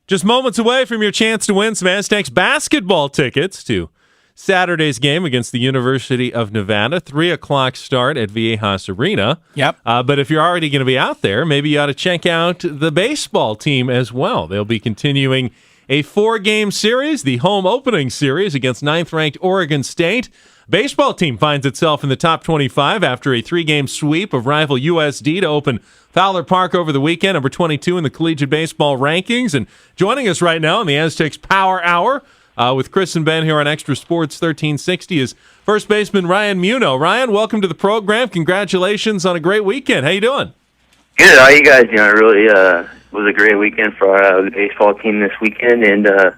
Just moments away from your chance to win some Aztecs basketball tickets to Saturday's game against the University of Nevada. 3 o'clock start at Viejas Arena. Yep. But if you're already going to be out there, maybe you ought to check out the baseball team as well. They'll be continuing a 4-game series, the home opening series against 9th-ranked Oregon State. Baseball team finds itself in the top 25 after a 3-game sweep of rival USD to open Fowler Park over the weekend, number 22 in the collegiate baseball rankings. And joining us right now in the Aztecs Power Hour with Chris and Ben here on Extra Sports 1360 is first baseman Ryan Muno. Ryan, welcome to the program. Congratulations on a great weekend. How you doing? Good. How you guys doing? It really was a great weekend for our baseball team this weekend, and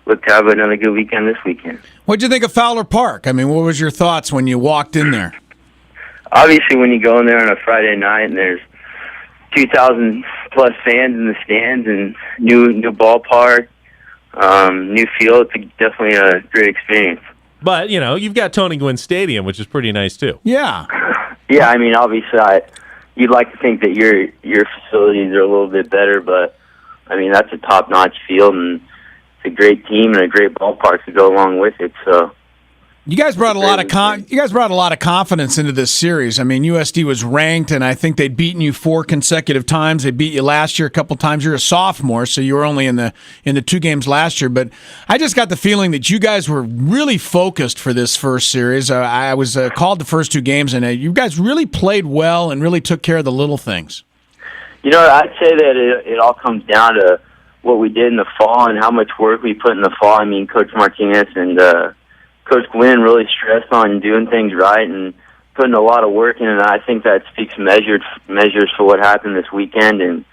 look to have another good weekend this weekend. What'd you think of Fowler Park? I mean, what was your thoughts when you walked in there? Obviously, when you go in there on a Friday night and there's 2,000-plus fans in the stands and new ballpark, new field, it's definitely a great experience. But, you know, you've got Tony Gwynn Stadium, which is pretty nice, too. Yeah. Yeah, I mean, obviously, you'd like to think that your facilities are a little bit better, but, I mean, that's a top-notch field, and it's a great team and a great ballpark to go along with it, so... You guys brought a lot of confidence into this series. I mean, USD was ranked, and I think they'd beaten you 4 consecutive times. They beat you last year a couple times. You're a sophomore, so you were only in the 2 games last year. But I just got the feeling that you guys were really focused for this first series. I was called the first 2 games, and you guys really played well and really took care of the little things. You know, I'd say that it all comes down to what we did in the fall and how much work we put in the fall. I mean, Coach Martinez and Coach Gwynn really stressed on doing things right and putting a lot of work in, and I think that speaks measures for what happened this weekend. And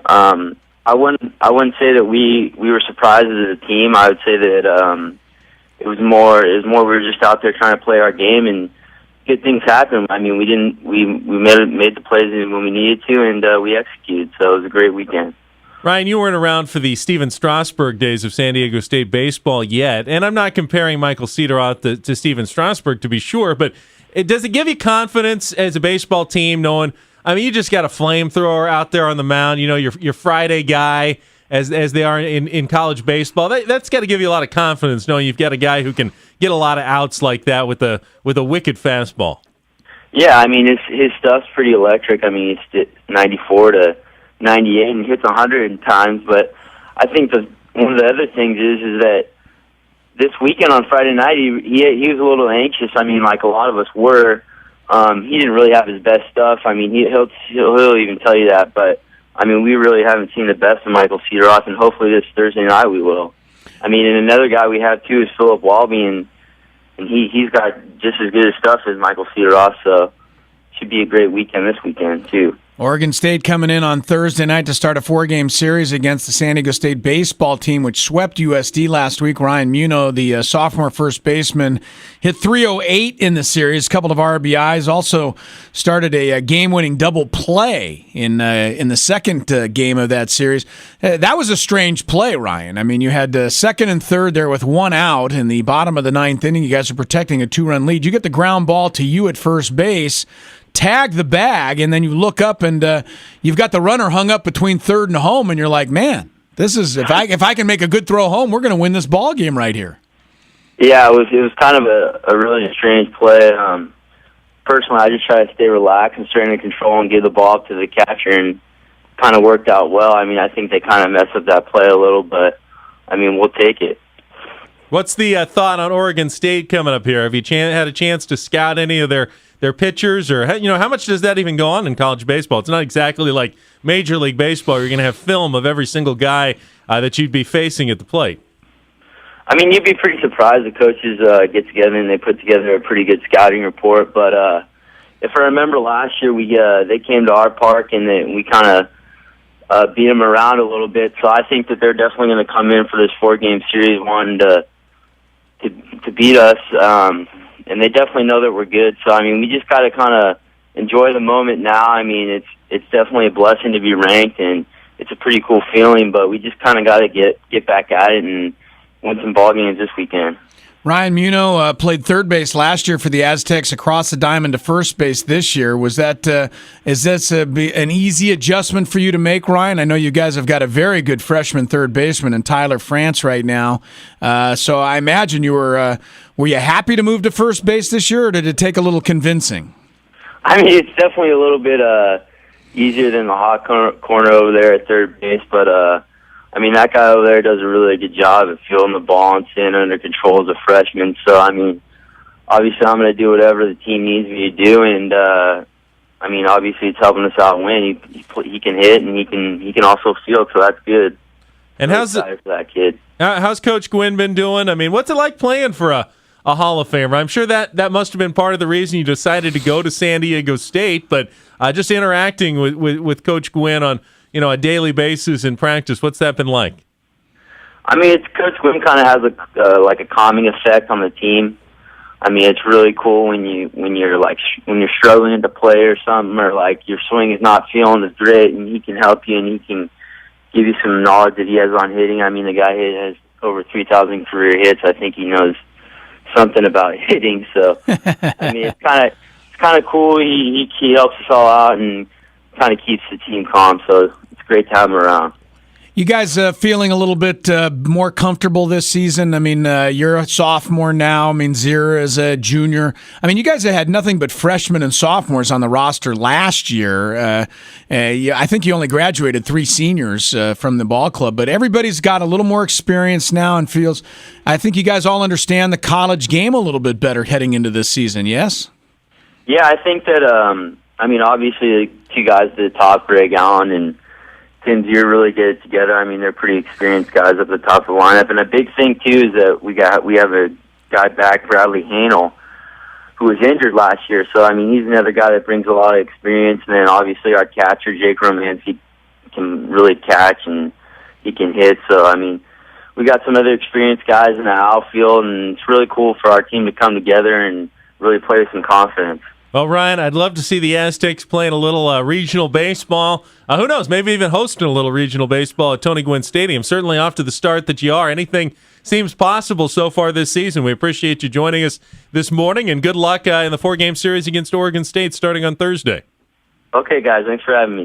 I wouldn't say that we were surprised as a team. I would say that it was more we were just out there trying to play our game and good things happen. I mean, we made the plays when we needed to, and we executed. So it was a great weekend. Ryan, you weren't around for the Steven Strasburg days of San Diego State baseball yet, and I'm not comparing Michael Cedroth to Steven Strasburg, to be sure, but does it give you confidence as a baseball team knowing, I mean, you just got a flamethrower out there on the mound, you know, your Friday guy, as they are in college baseball. That's got to give you a lot of confidence knowing you've got a guy who can get a lot of outs like that with a wicked fastball. Yeah, I mean, his stuff's pretty electric. I mean, it's 94 to 98 and hits 100 times, but I think one of the other things is that this weekend on Friday night he was a little anxious. I mean, like a lot of us were. He didn't really have his best stuff. I mean, he'll even tell you that, but I mean, we really haven't seen the best of Michael Cedroth, and hopefully this Thursday night we will. I mean, and another guy we have too is Philip Walby, and he's got just as good a stuff as Michael Cedroth, so it should be a great weekend this weekend too. Oregon State coming in on Thursday night to start a 4-game series against the San Diego State baseball team, which swept USD last week. Ryan Muno, the sophomore first baseman, hit .308 in the series, a couple of RBIs. Also started a game-winning double play in the second game of that series. That was a strange play, Ryan. I mean, you had second and third there with 1 out in the bottom of the 9th inning. You guys are protecting a 2-run lead. You get the ground ball to you at first base, tag the bag, and then you look up and you've got the runner hung up between third and home, and you're like, man, this is if I can make a good throw home, we're going to win this ball game right here. Yeah, it was kind of a really strange play. Personally, I just try to stay relaxed and stay in control and give the ball up to the catcher, and kind of worked out well. I mean, I think they kind of messed up that play a little, but I mean, we'll take it. What's the thought on Oregon State coming up here? Have you had a chance to scout any of their pitchers, or how much does that even go on in college baseball? It's not exactly like Major League Baseball. You're going to have film of every single guy that you'd be facing at the plate. I mean, you'd be pretty surprised. The coaches get together and they put together a pretty good scouting report. But if I remember last year, they came to our park and we kind of beat them around a little bit. So I think that they're definitely going to come in for this 4-game series wanting to beat us. And they definitely know that we're good. So, I mean, we just got to kind of enjoy the moment now. I mean, it's definitely a blessing to be ranked, and it's a pretty cool feeling, but we just kind of got to get back at it and win some ball games this weekend. Ryan Muno played third base last year for the Aztecs, across the diamond to first base this year. Was that is this an easy adjustment for you to make, Ryan? I know you guys have got a very good freshman third baseman in Tyler France right now. So I imagine you were you happy to move to first base this year, or did it take a little convincing? I mean, it's definitely a little bit easier than the hot corner over there at third base, but I mean, that guy over there does a really good job of fielding the ball and staying under control as a freshman. So, I mean, obviously I'm going to do whatever the team needs me to do, and I mean, obviously it's helping us out win. He can hit and he can also field, so that's good. And how's for that kid? How's Coach Gwynn been doing? I mean, what's it like playing for a Hall of Famer? I'm sure that must have been part of the reason you decided to go to San Diego State, but just interacting with Coach Gwynn on a daily basis in practice, what's that been like? I mean, Coach Gwynn kind of has a calming effect on the team. I mean, it's really cool when you're struggling to play or something, or like your swing is not feeling as great, and he can help you and he can give you some knowledge that he has on hitting. I mean, the guy has over 3,000 career hits. I think he knows something about hitting. So, I mean, it's kind of cool. He helps us all out and kind of keeps the team calm. So it's a great time around. You guys feeling a little bit more comfortable this season? I mean, you're a sophomore now. I mean, Zira is a junior. I mean, you guys have had nothing but freshmen and sophomores on the roster last year. I think you only graduated 3 seniors from the ball club, but everybody's got a little more experience now and feels. I think you guys all understand the college game a little bit better heading into this season. Yes? Yeah, I think that. I mean, obviously, the 2 guys at the top, Greg Allen and Tim Zier, really get it together. I mean, they're pretty experienced guys at the top of the lineup. And a big thing, too, is that we have a guy back, Bradley Hanel, who was injured last year. So, I mean, he's another guy that brings a lot of experience. And then, obviously, our catcher, Jake Romanski, can really catch and he can hit. So, I mean, we got some other experienced guys in the outfield, and it's really cool for our team to come together and really play with some confidence. Well, Ryan, I'd love to see the Aztecs playing a little regional baseball. Who knows, maybe even hosting a little regional baseball at Tony Gwynn Stadium. Certainly off to the start that you are. Anything seems possible so far this season. We appreciate you joining us this morning, and good luck in the 4-game series against Oregon State starting on Thursday. Okay, guys. Thanks for having me.